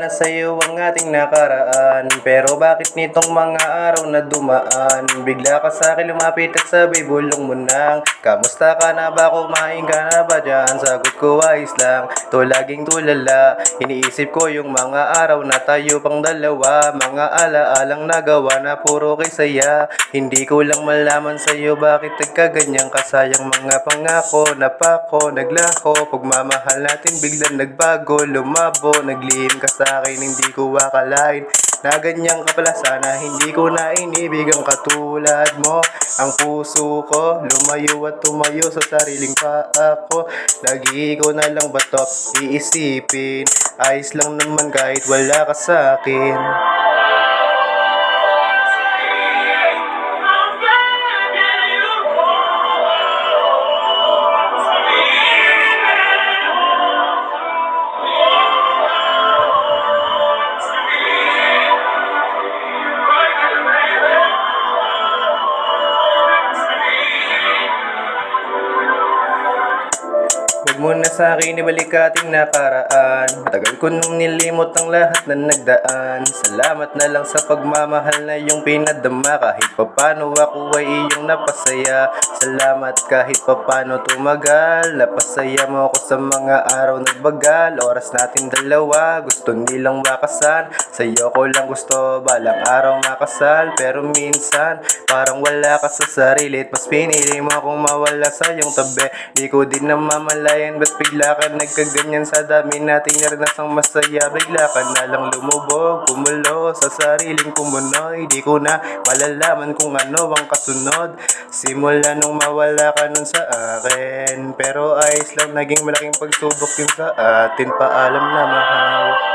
na sa'yo ang ating nakaraan. Pero bakit nitong mga araw na dumaan, bigla ka sa'kin lumapit at sabay bulong mo nang, kamusta ka na ba, kumain ka na ba dyan? Sagot ko ayos lang, to laging tulala. Iniisip ko yung mga araw na tayo pang dalawa, mga alaalang nagawa na puro kay saya. Hindi ko lang malaman sa'yo bakit nagkaganyang kasayang mga pangako na pako naglako. Pagmamahal natin biglang nagbago, lumabo, naglihim ka sa'kin, hindi ko akalain na ganyan ka pala. Sana hindi ko na inibig ang katulad mo. Ang puso ko lumayo at tumayo sa sariling paa ko. Lagi ko na lang ba to iisipin? Ayos lang naman kahit wala ka sa'kin. Huwag mo na sa'kin ibalik ating nakaraan. Matagal ko nung nilimot ang lahat na nagdaan. Salamat na lang sa pagmamahal na iyong pinadama. Kahit papano ako ay iyong napasaya. Salamat kahit papano tumagal. Napasaya mo ako sa mga araw nagbagal. Oras natin dalawa, gusto nilang makasan. Sa'yo ko lang gusto balang araw makasal. Pero minsan parang wala ka sa sarili, mas pinili mo akong mawala sa iyong tabi. Di ko din namamalayan ba't bigla ka nagkaganyan. Sa dami nating naranasang masaya, bigla ka na lang lumubog, kumulo sa sariling kumunoy. Di ko na malalaman kung ano ang kasunod, simula nung mawala ka nun sa akin. Pero ayos lang, naging malaking pagsubok yun sa atin. Paalam na mahal.